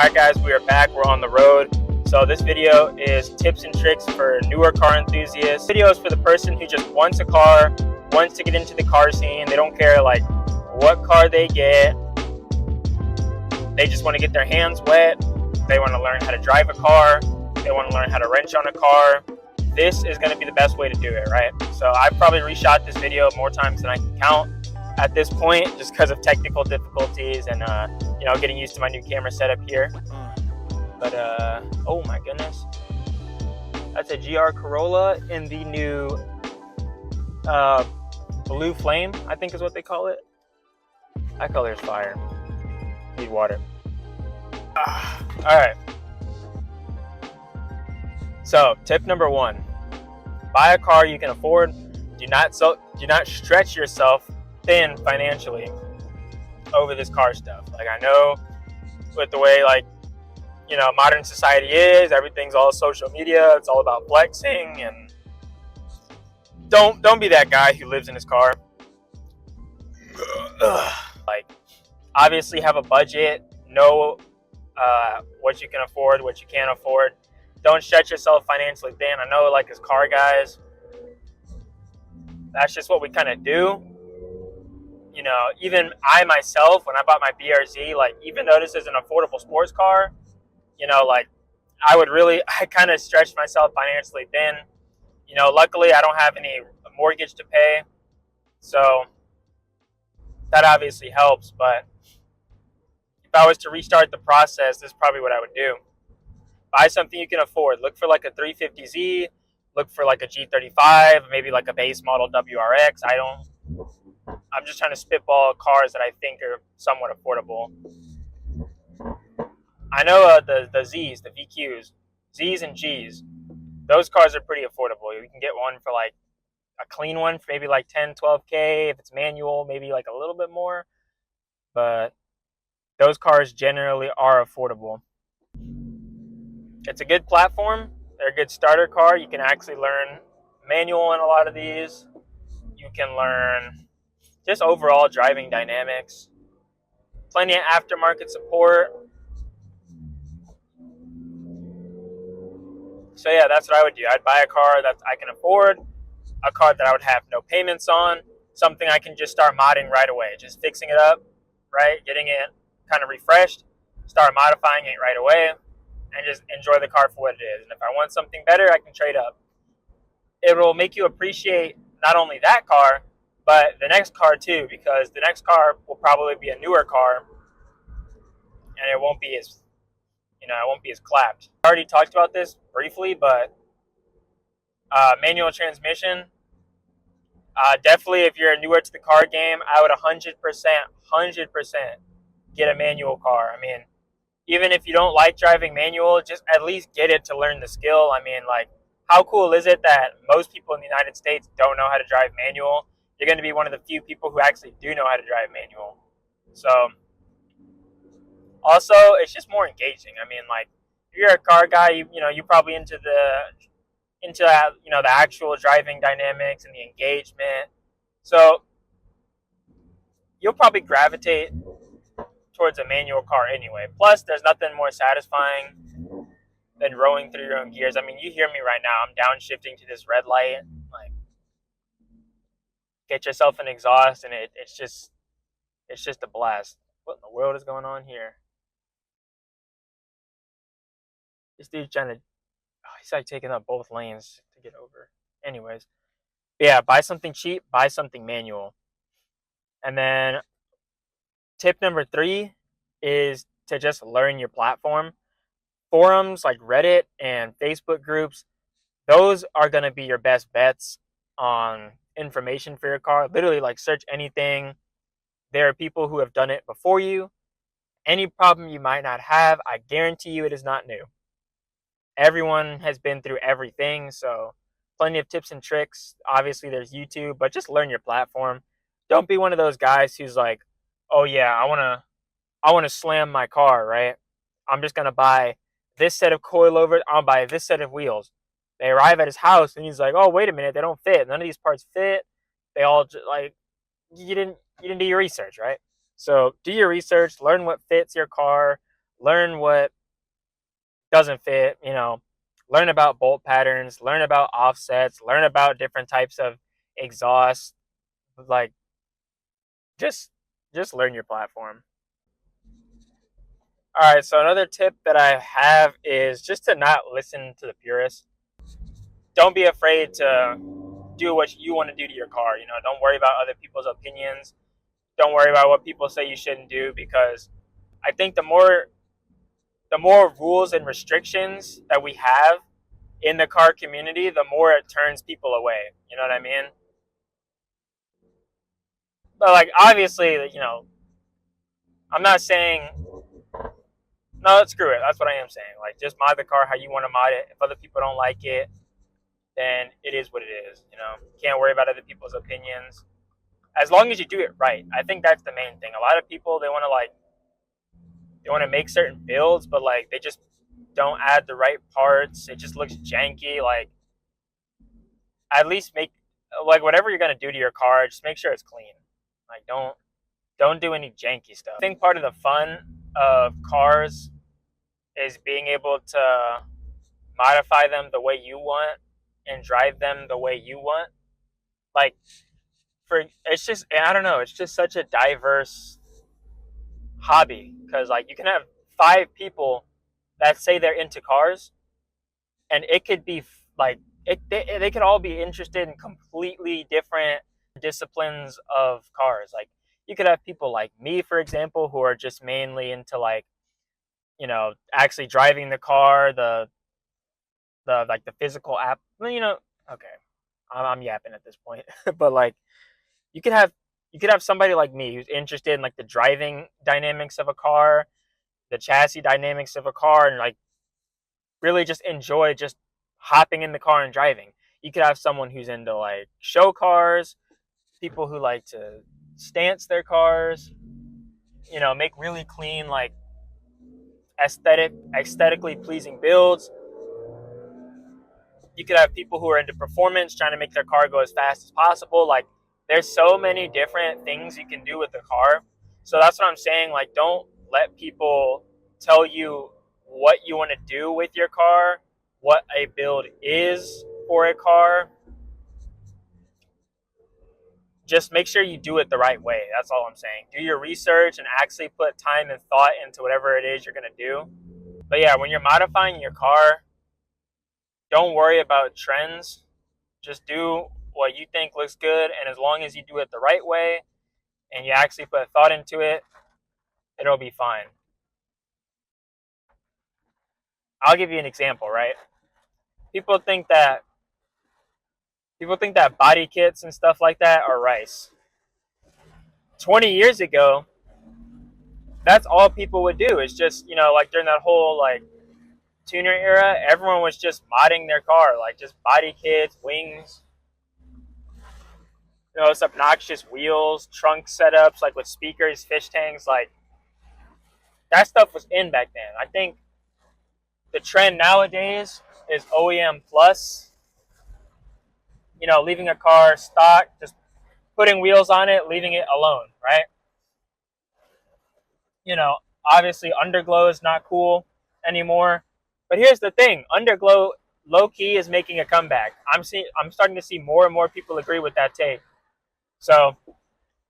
Alright guys, we are back, we're on the road. So this video is tips and tricks for newer car enthusiasts. This video is for the person who just wants a car, wants to get into the car scene. They don't care like what car they get. They just want to get their hands wet. They want to learn how to drive a car. They want to learn how to wrench on a car. This is going to be the best way to do it, right? So I've probably reshot this video more times than I can count at this point, just because of technical difficulties and getting used to my new camera setup here. But oh my goodness, that's a GR Corolla in the new blue flame, I think is what they call it. That color is fire. Need water. All right. So tip number 1: buy a car you can afford. Do not stretch yourself thin financially over this car stuff. Like, I know with the way modern society is, everything's all social media. It's all about flexing, and don't be that guy who lives in his car. Like, obviously have a budget, know what you can afford, what you can't afford. Don't stretch yourself financially thin. I know, like, as car guys, that's just what we kind of do. Even I myself, when I bought my BRZ, like, even though this is an affordable sports car, I kind of stretched myself financially thin. Luckily I don't have any mortgage to pay, so that obviously helps. But if I was to restart the process, this is probably what I would do. Buy something you can afford. Look for like a 350Z, look for like a G35, maybe like a base model WRX. I'm just trying to spitball cars that I think are somewhat affordable. I know the Z's, the VQs, Z's and G's, those cars are pretty affordable. You can get one for like a clean one for maybe like 10, 12K. If it's manual, maybe like a little bit more. But those cars generally are affordable. It's a good platform. They're a good starter car. You can actually learn manual in a lot of these. You can learn just overall driving dynamics. Plenty of aftermarket support. So yeah, that's what I would do. I'd buy a car that I can afford, a car that I would have no payments on, something I can just start modding right away, just fixing it up, right? Getting it kind of refreshed, start modifying it right away, and just enjoy the car for what it is. And if I want something better, I can trade up. It will make you appreciate not only that car, but the next car too, because the next car will probably be a newer car, and it won't be as clapped. I already talked about this briefly, but manual transmission. Definitely, if you're newer to the car game, I would 100% get a manual car. I mean, even if you don't like driving manual, just at least get it to learn the skill. I mean, like, how cool is it that most people in the United States don't know how to drive manual? You're going to be one of the few people who actually do know how to drive manual. So, also, it's just more engaging. I mean, like, if you're a car guy, you're probably into the actual driving dynamics and the engagement. So you'll probably gravitate towards a manual car anyway. Plus, there's nothing more satisfying than rolling through your own gears. I mean, you hear me right now. I'm downshifting to this red light. Like, get yourself an exhaust, and it's just a blast. What in the world is going on here? This dude's trying to, he's like taking up both lanes to get over. Anyways, yeah, buy something cheap, buy something manual. And then tip number 3 is to just learn your platform. Forums like Reddit and Facebook groups, those are going to be your best bets on information for your car. Literally, like, search anything. There are people who have done it before you. Any problem you might not have, I guarantee you it is not new. Everyone has been through everything, so plenty of tips and tricks. Obviously, there's YouTube, but just learn your platform. Don't be one of those guys who's like, oh yeah, I wanna slam my car, right? I'm just gonna buy this set of coilovers. I'll buy this set of wheels. They arrive at his house, and he's like, oh, wait a minute, they don't fit. None of these parts fit. They all just, like, you didn't do your research, right? So do your research, learn what fits your car, learn what doesn't fit, learn about bolt patterns, learn about offsets, learn about different types of exhaust. Like, just just learn your platform. All right, so another tip that I have is just to not listen to the purists. Don't be afraid to do what you want to do to your car. Don't worry about other people's opinions. Don't worry about what people say you shouldn't do, because I think the more rules and restrictions that we have in the car community, the more it turns people away. You know what I mean? But like, obviously, I'm not saying no, screw it. That's what I am saying. Like, just mod the car how you want to mod it. If other people don't like it, then it is what it is. Can't worry about other people's opinions. As long as you do it right, I think that's the main thing. A lot of people, they want to make certain builds, but like they just don't add the right parts. It just looks janky. Like, at least make, like, whatever you're gonna do to your car, just make sure it's clean. Like, don't do any janky stuff. I think part of the fun of cars is being able to modify them the way you want and drive them the way you want. Like, it's just, I don't know, it's just such a diverse hobby, because like you can have 5 people that say they're into cars, and it could be like they could all be interested in completely different disciplines of cars. Like, you could have people like me, for example, who are just mainly into, like, actually driving the car, the like the physical app. Okay, I'm yapping at this point, but like, you could have somebody like me who's interested in like the driving dynamics of a car, the chassis dynamics of a car, and like really just enjoy just hopping in the car and driving. You could have someone who's into like show cars, people who like to stance their cars, make really clean, like aesthetically pleasing builds. You could have people who are into performance, trying to make their car go as fast as possible. Like, there's so many different things you can do with the car. So that's what I'm saying. Like, don't let people tell you what you want to do with your car, what a build is for a car. Just make sure you do it the right way. That's all I'm saying. Do your research and actually put time and thought into whatever it is you're going to do. But yeah, when you're modifying your car, don't worry about trends. Just do what you think looks good, and as long as you do it the right way and you actually put thought into it, it'll be fine. I'll give you an example, right? People think that body kits and stuff like that are rice. 20 years ago, that's all people would do. Is just, like, during that whole like tuner era, everyone was just modding their car, like just body kits, wings, it's obnoxious wheels, trunk setups, like with speakers, fish tanks. Like, that stuff was in back then. I think the trend nowadays is OEM plus, leaving a car stock, just putting wheels on it, leaving it alone, right? you know, Obviously underglow is not cool anymore. But here's the thing, underglow low key is making a comeback. I'm starting to see more and more people agree with that take. So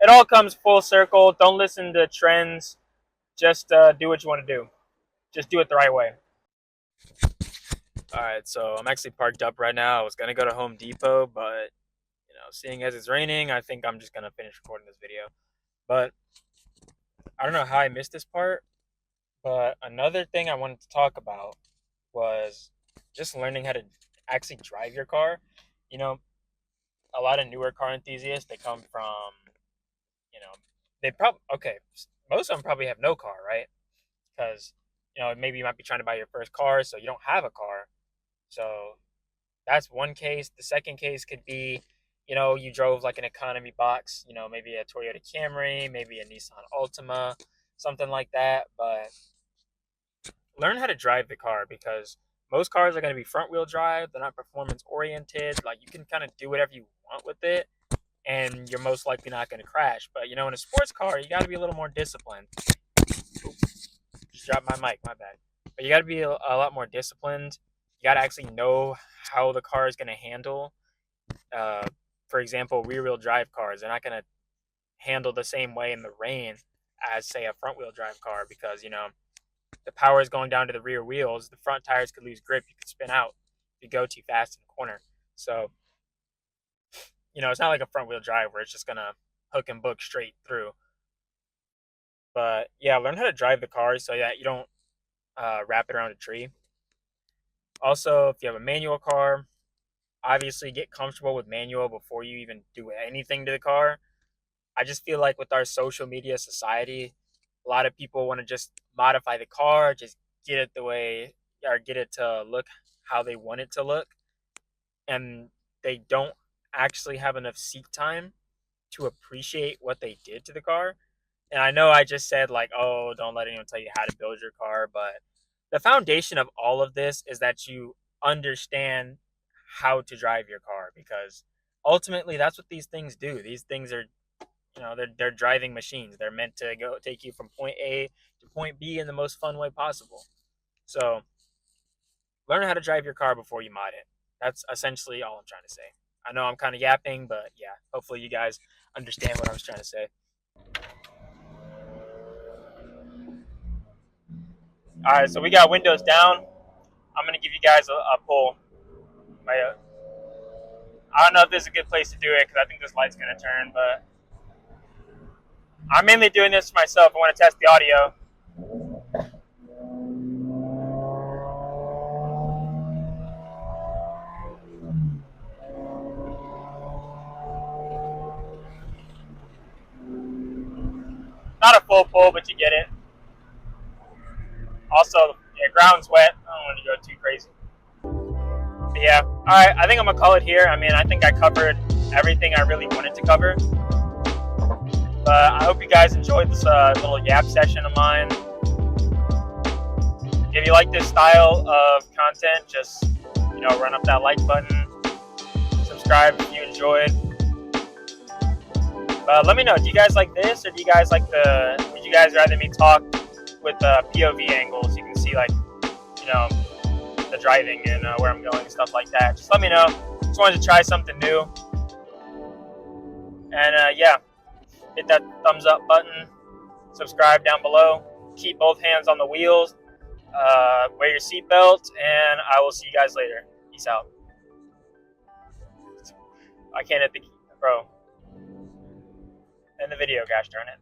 it all comes full circle. Don't listen to trends. Just do what you want to do. Just do it the right way. All right, so I'm actually parked up right now. I was gonna go to Home Depot, but seeing as it's raining, I think I'm just gonna finish recording this video. But I don't know how I missed this part. But another thing I wanted to talk about was just learning how to actually drive your car. You know, a lot of newer car enthusiasts, they come from, you know, they probably, okay, most of them probably have no car, right? Because, maybe you might be trying to buy your first car, so you don't have a car. So that's one case. The second case could be, you drove like an economy box, maybe a Toyota Camry, maybe a Nissan Altima, something like that. But learn how to drive the car, because most cars are going to be front wheel drive. They're not performance oriented. Like, you can kind of do whatever you want with it, and you're most likely not going to crash. But in a sports car, you got to be a little more disciplined. Just dropped my mic. My bad. But you got to be a lot more disciplined. You got to actually know how the car is going to handle. Uh, for example, rear-wheel drive cars. They're not going to handle the same way in the rain as, say, a front-wheel drive car because, the power is going down to the rear wheels. The front tires could lose grip. You could spin out if you go too fast in the corner. So, it's not like a front-wheel drive where it's just going to hook and book straight through. But, yeah, learn how to drive the car so that you don't wrap it around a tree. Also, if you have a manual car, obviously get comfortable with manual before you even do anything to the car. I just feel like with our social media society, a lot of people want to just modify the car, just get it the way, or get it to look how they want it to look. And they don't actually have enough seat time to appreciate what they did to the car. And I know I just said, like, oh, don't let anyone tell you how to build your car, but the foundation of all of this is that you understand how to drive your car, because ultimately that's what these things do. These things are, they're driving machines. They're meant to go take you from point A to point B in the most fun way possible. So learn how to drive your car before you mod it. That's essentially all I'm trying to say. I know I'm kind of yapping, but yeah, hopefully you guys understand what I was trying to say. All right, so we got windows down. I'm gonna give you guys a pull. I don't know if this is a good place to do it because I think this light's gonna turn, but I'm mainly doing this for myself. I want to test the audio. Not a full pull, but you get it. Also, yeah, ground's wet. I don't want to go too crazy. But yeah, all right. I think I'm gonna call it here. I mean, I think I covered everything I really wanted to cover. But I hope you guys enjoyed this little yap session of mine. If you like this style of content, just run up that like button, subscribe if you enjoyed. But let me know. Do you guys like this, or do you guys like would you guys rather me talk with POV angles? You can see the driving and where I'm going and stuff like that. Just let me know. Just wanted to try something new. And yeah, hit that thumbs up button. Subscribe down below. Keep both hands on the wheels. Wear your seatbelt, and I will see you guys later. Peace out. I can't hit the key, bro. End the video, gosh darn it.